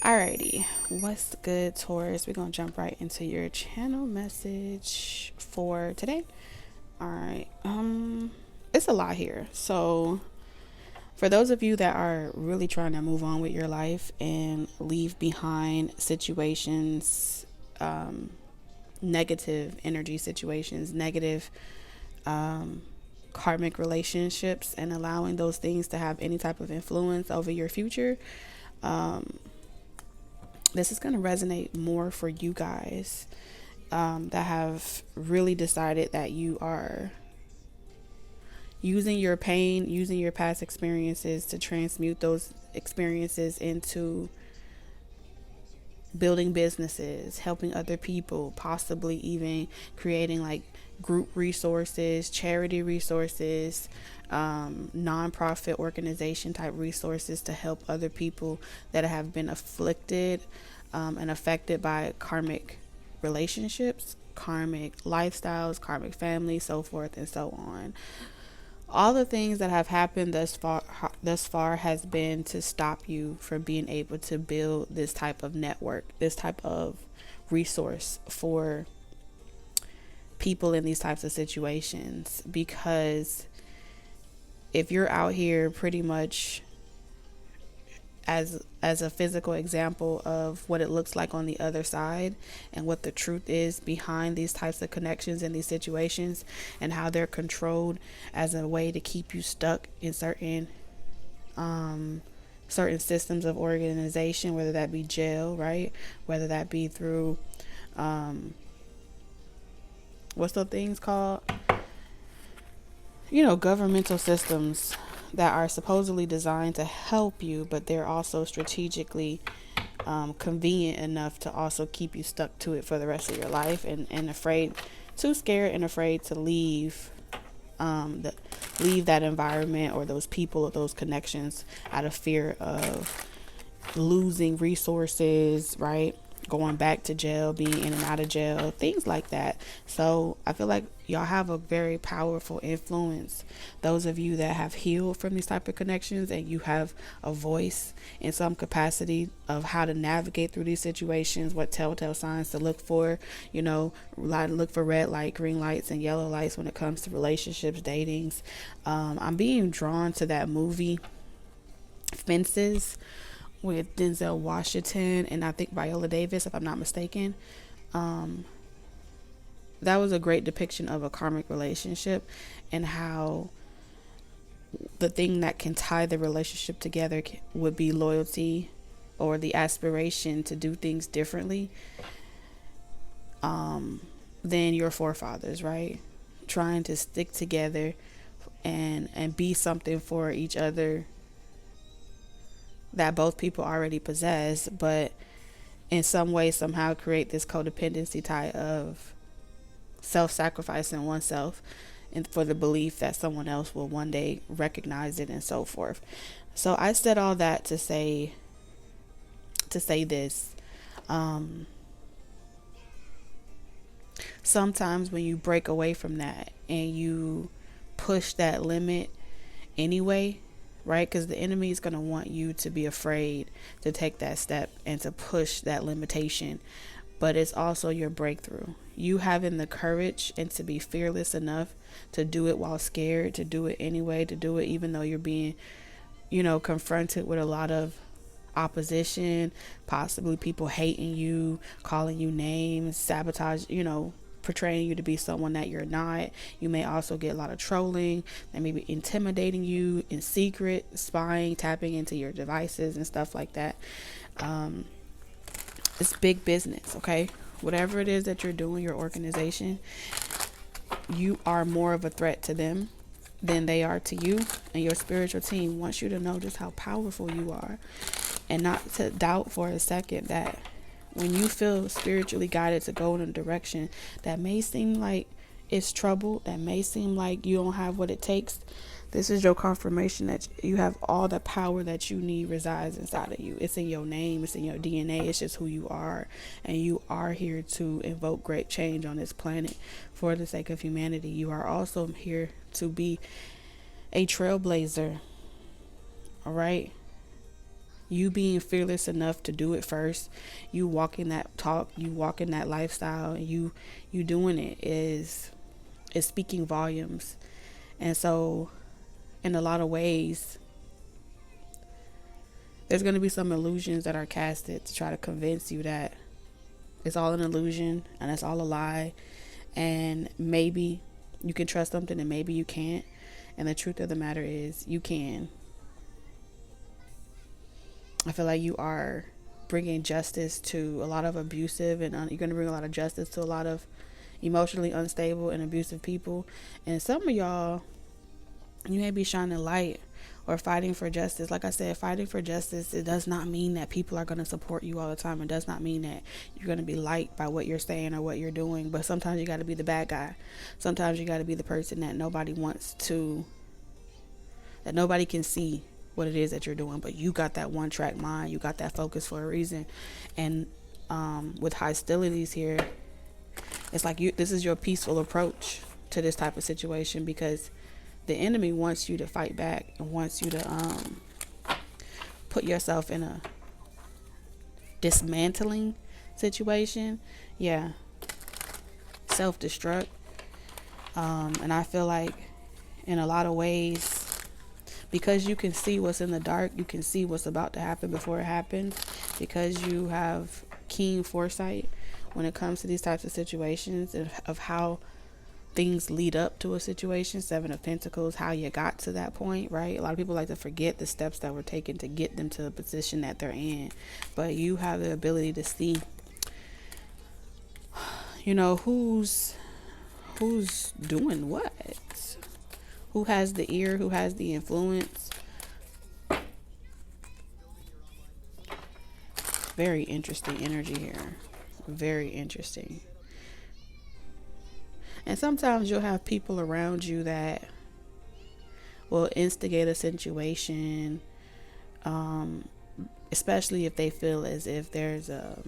Alrighty, what's good, Taurus? We're gonna jump right into your channel message for today. Alright, it's a lot here. So for those of you that are really trying to move on with your life and leave behind situations, negative energy situations, negative karmic relationships, and allowing those things to have any type of influence over your future, this is going to resonate more for you guys that have really decided that you are using your pain, using your past experiences to transmute those experiences into building businesses, helping other people, possibly even creating like group resources, charity resources, nonprofit organization type resources to help other people that have been afflicted and affected by karmic relationships, karmic lifestyles, karmic family, so forth and so on. All the things that have happened thus far has been to stop you from being able to build this type of network, this type of resource for people in these types of situations. Because if you're out here pretty much as a physical example of what it looks like on the other side and what the truth is behind these types of connections in these situations, and how they're controlled as a way to keep you stuck in certain systems of organization, whether that be jail, right, whether that be through what's the things called, governmental systems that are supposedly designed to help you, but they're also strategically convenient enough to also keep you stuck to it for the rest of your life, and too scared and afraid to leave that environment or those people or those connections out of fear of losing resources, right? Going back to jail, being in and out of jail, things like that. So I feel like y'all have a very powerful influence. Those of you that have healed from these type of connections and you have a voice in some capacity of how to navigate through these situations, what telltale signs to look for, look for red light, green lights, and yellow lights when it comes to relationships, datings. I'm being drawn to that movie Fences with Denzel Washington and I think Viola Davis, if I'm not mistaken. That was a great depiction of a karmic relationship, and how the thing that can tie the relationship together would be loyalty, or the aspiration to do things differently than your forefathers, right? Trying to stick together and be something for each other that both people already possess, but in some way somehow create this codependency tie of self-sacrificing oneself and for the belief that someone else will one day recognize it, and so forth. So I said all that to say this. Sometimes when you break away from that and you push that limit anyway, right? Because the enemy is going to want you to be afraid to take that step and to push that limitation. But it's also your breakthrough. You having the courage and to be fearless enough to do it while scared, to do it anyway, to do it even though you're being, confronted with a lot of opposition, possibly people hating you, calling you names, sabotage, portraying you to be someone that you're not. You may also get a lot of trolling and maybe intimidating you in secret, spying, tapping into your devices and stuff like that. It's big business, okay? Whatever it is that you're doing, your organization, you are more of a threat to them than they are to you. And your spiritual team wants you to know just how powerful you are, and not to doubt for a second that when you feel spiritually guided to go in a direction that may seem like it's trouble, that may seem like you don't have what it takes, this is your confirmation that you have all the power that you need resides inside of you. It's in your name, it's in your DNA, it's just who you are. And you are here to invoke great change on this planet for the sake of humanity. You are also here to be a trailblazer, all right? You being fearless enough to do it first, you walking that talk, you walking that lifestyle, and you doing it is speaking volumes. And so in a lot of ways, there's going to be some illusions that are casted to try to convince you that it's all an illusion and it's all a lie, and maybe you can trust something and maybe you can't. And the truth of the matter is, you can. I feel like you are bringing justice to a lot of abusive, and you're going to bring a lot of justice to a lot of emotionally unstable and abusive people. And some of y'all, you may be shining light or fighting for justice. Like I said, fighting for justice, it does not mean that people are going to support you all the time. It does not mean that you're going to be liked by what you're saying or what you're doing. But sometimes you got to be the bad guy. Sometimes you got to be the person that nobody wants to, that nobody can see what it is that you're doing. But you got that one track mind. You got that focus for a reason. And with hostilities here, it's like this is your peaceful approach to this type of situation, because the enemy wants you to fight back and wants you to put yourself in a dismantling situation. Yeah. Self-destruct. And I feel like in a lot of ways, because you can see what's in the dark, you can see what's about to happen before it happens, because you have keen foresight when it comes to these types of situations, of how things lead up to a situation. 7 of Pentacles, how you got to that point, right? A lot of people like to forget the steps that were taken to get them to the position that they're in, but you have the ability to see, you know, who's doing what, who has the ear, who has the influence. Very interesting energy here. Very interesting. And sometimes you'll have people around you that will instigate a situation, especially if they feel as if there's a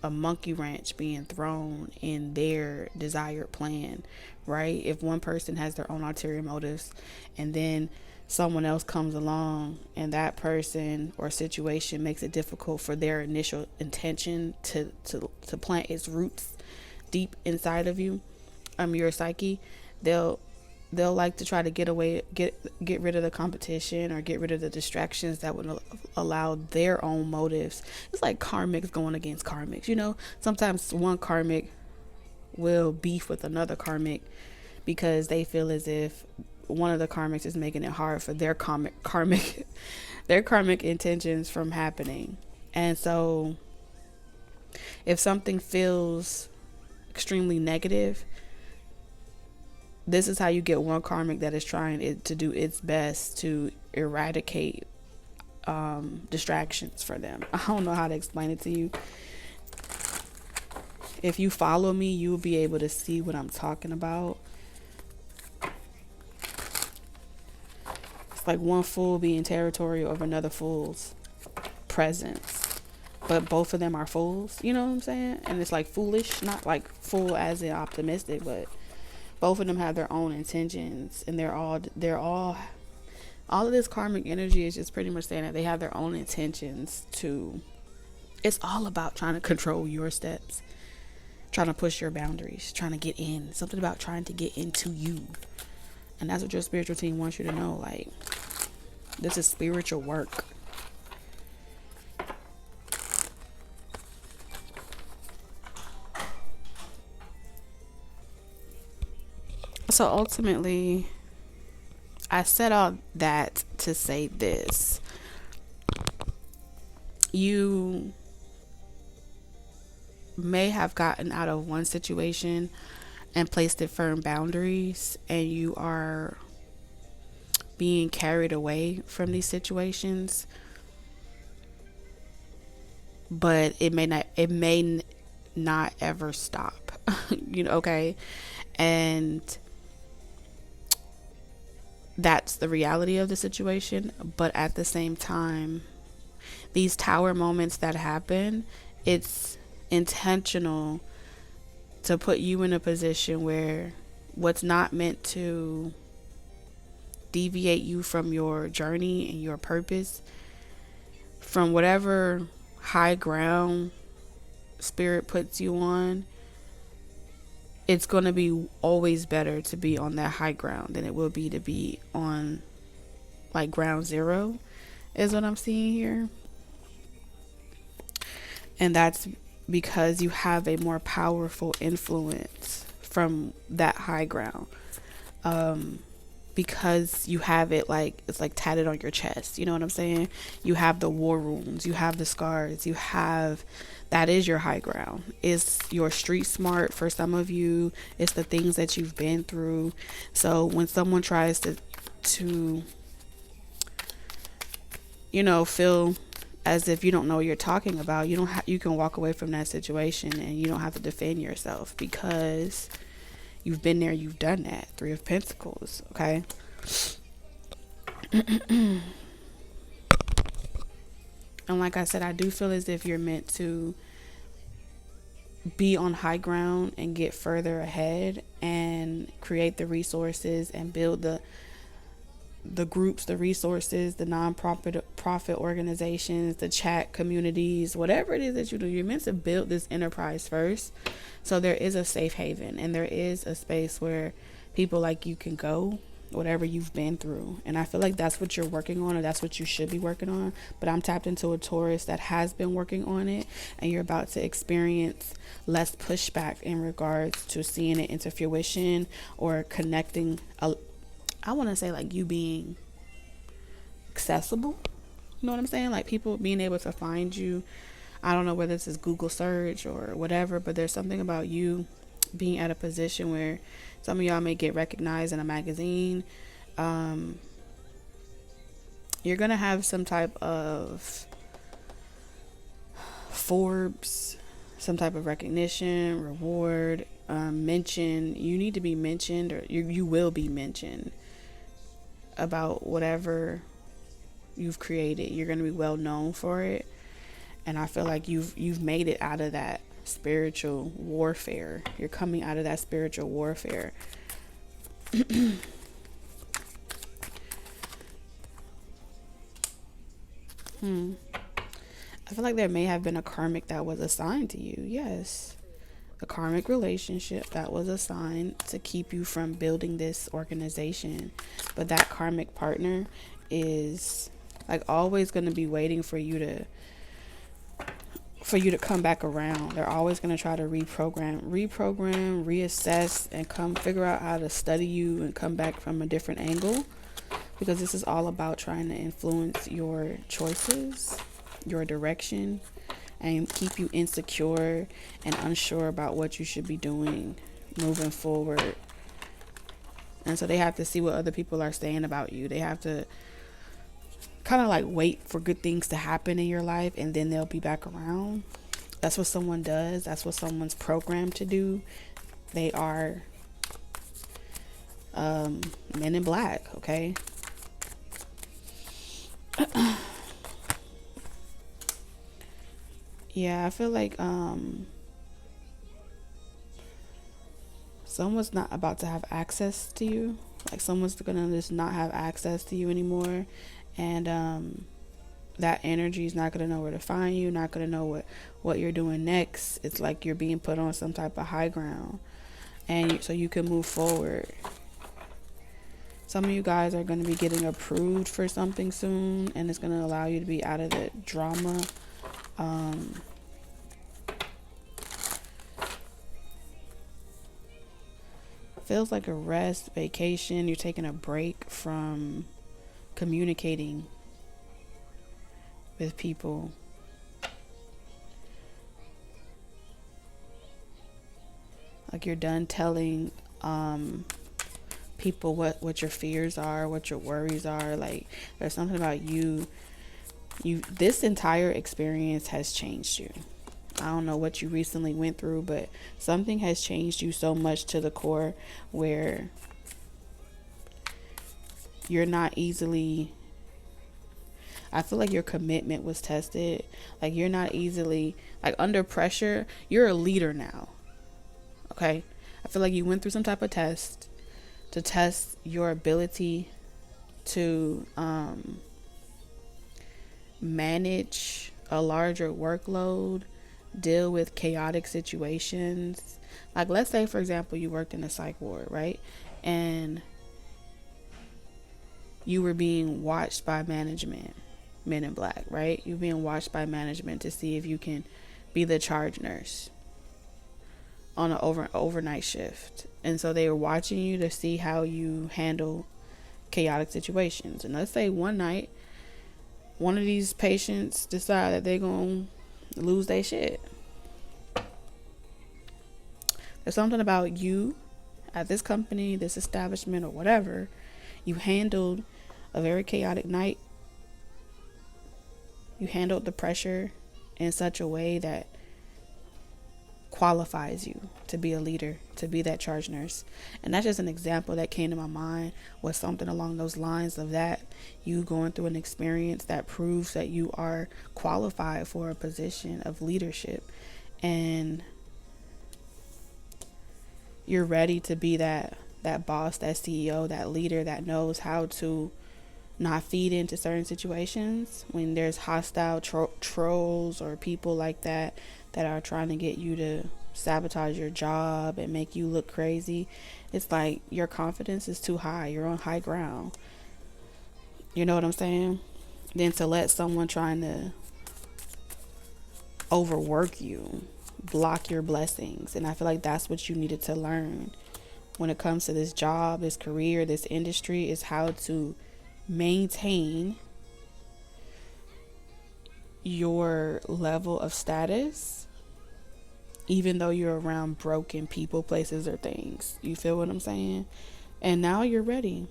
monkey wrench being thrown in their desired plan, right? If one person has their own ulterior motives and then someone else comes along and that person or situation makes it difficult for their initial intention to plant its roots deep inside of you, your psyche, they'll like to try to get rid of the competition or get rid of the distractions that would allow their own motives. It's like karmics going against karmics. You know, sometimes one karmic will beef with another karmic because they feel as if one of the karmics is making it hard for their karmic intentions from happening. And so if something feels extremely negative, this is how you get one karmic that is trying to do its best to eradicate distractions for them. I don't know how to explain it to you. If you follow me, you'll be able to see what I'm talking about. It's like one fool being territorial of another fool's presence, but both of them are fools. You know what I'm saying? And it's like foolish, not like fool as in optimistic, but both of them have their own intentions, and they're all of this karmic energy is just pretty much saying that they have their own intentions to. It's all about trying to control your steps, trying to push your boundaries, trying to get in. Something about trying to get into you. And that's what your spiritual team wants you to know. Like, this is spiritual work. So ultimately, I said all that to say this. You may have gotten out of one situation and placed it firm boundaries, and you are being carried away from these situations, but it may not ever stop. You know, okay? And that's the reality of the situation. But at the same time, these tower moments that happen, it's intentional to put you in a position where what's not meant to deviate you from your journey and your purpose from whatever high ground spirit puts you on, it's going to be always better to be on that high ground than it will be to be on like ground zero, is what I'm seeing here. And that's because you have a more powerful influence from that high ground. Because you have it, like it's like tatted on your chest, you know what I'm saying? You have the war wounds, you have the scars, you have, that is your high ground. It's your street smart for some of you. It's the things that you've been through. So when someone tries to feel as if you don't know what you're talking about, you can walk away from that situation and you don't have to defend yourself, because you've been there, you've done that. 3 of Pentacles, okay? And like I said, I do feel as if you're meant to be on high ground and get further ahead and create the resources and build the groups, the resources, the non-profit organizations, the chat communities, whatever it is that you do. You're meant to build this enterprise first. So there is a safe haven and there is a space where people like you can go, whatever you've been through. And I feel like that's what you're working on, or that's what you should be working on. But I'm tapped into a Taurus that has been working on it, and you're about to experience less pushback in regards to seeing it into fruition or connecting. I want to say like you being accessible. You know what I'm saying? Like people being able to find you. I don't know whether this is Google search or whatever, but there's something about you being at a position where some of y'all may get recognized in a magazine. You're going to have some type of Forbes, some type of recognition, reward, mention. You need to be mentioned, or you will be mentioned about whatever you've created. You're going to be well known for it. And I feel like you've made it out of that spiritual warfare. You're coming out of that spiritual warfare. I feel like there may have been a karmic that was assigned to you. Yes. A karmic relationship that was assigned to keep you from building this organization. But that karmic partner is like always going to be waiting for you to come back around. They're always going to try to reprogram, reassess, and come figure out how to study you and come back from a different angle, because this is all about trying to influence your choices, your direction, and keep you insecure and unsure about what you should be doing moving forward. And so they have to see what other people are saying about you. They have to kind of like wait for good things to happen in your life, and then they'll be back around. That's what someone does. That's what someone's programmed to do. They are men in black, okay? Yeah, I feel like someone's not about to have access to you. Like someone's gonna just not have access to you anymore. And that energy is not going to know where to find you, not going to know what you're doing next. It's like you're being put on some type of high ground, and so you can move forward. Some of you guys are going to be getting approved for something soon, and it's going to allow you to be out of the drama. Feels like a rest, vacation. You're taking a break from communicating with people. Like you're done telling people what your fears are, what your worries are. Like there's something about you this entire experience has changed you. I don't know what you recently went through, but something has changed you so much to the core where you're not easily, I feel like your commitment was tested. Like you're not easily, like under pressure, you're a leader now. Okay? I feel like you went through some type of test to test your ability to manage a larger workload, deal with chaotic situations. Like, let's say, for example, you worked in a psych ward, right? And you were being watched by management, men in black, right? You're being watched by management to see if you can be the charge nurse on an overnight shift. And so they were watching you to see how you handle chaotic situations. And let's say one night, one of these patients decide that they're going to lose their shit. There's something about you at this company, this establishment, or whatever. You handled a very chaotic night. You handled the pressure in such a way that qualifies you to be a leader, to be that charge nurse. And that's just an example that came to my mind, was something along those lines of that. You going through an experience that proves that you are qualified for a position of leadership, and you're ready to be that boss, that CEO, that leader that knows how to not feed into certain situations when there's hostile trolls or people like that are trying to get you to sabotage your job and make you look crazy. It's like your confidence is too high. You're on high ground. You know what I'm saying? Then to let someone trying to overwork you block your blessings. And I feel like that's what you needed to learn when it comes to this job, this career, this industry, is how to maintain your level of status even though you're around broken people, places, or things. You feel what I'm saying? And now you're ready.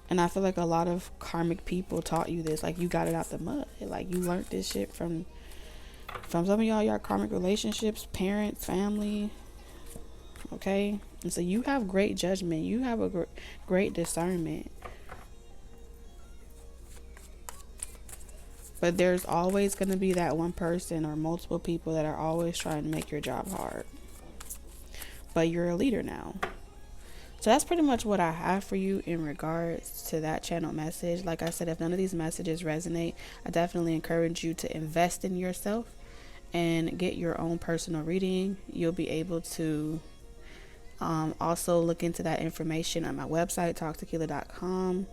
And I feel like a lot of karmic people taught you this. Like, you got it out the mud. Like, you learned this shit from some of y'all karmic relationships, parents, family. Okay? And so you have great judgment. You have a great discernment. But there's always going to be that one person or multiple people that are always trying to make your job hard. But you're a leader now. So that's pretty much what I have for you in regards to that channel message. Like I said, if none of these messages resonate, I definitely encourage you to invest in yourself and get your own personal reading. You'll be able to also look into that information on my website, talktequila.com.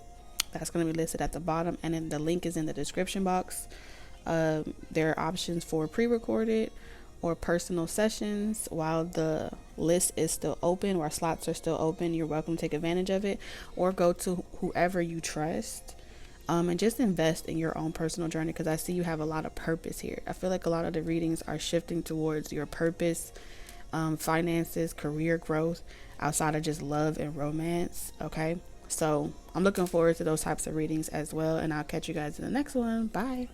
That's going to be listed at the bottom, and then the link is in the description box. There are options for pre-recorded or personal sessions while the list is still open, or slots are still open. You're welcome to take advantage of it, or go to whoever you trust and just invest in your own personal journey, because I see you have a lot of purpose here. I feel like a lot of the readings are shifting towards your purpose, finances, career growth, outside of just love and romance. Okay, so I'm looking forward to those types of readings as well, and I'll catch you guys in the next one. Bye.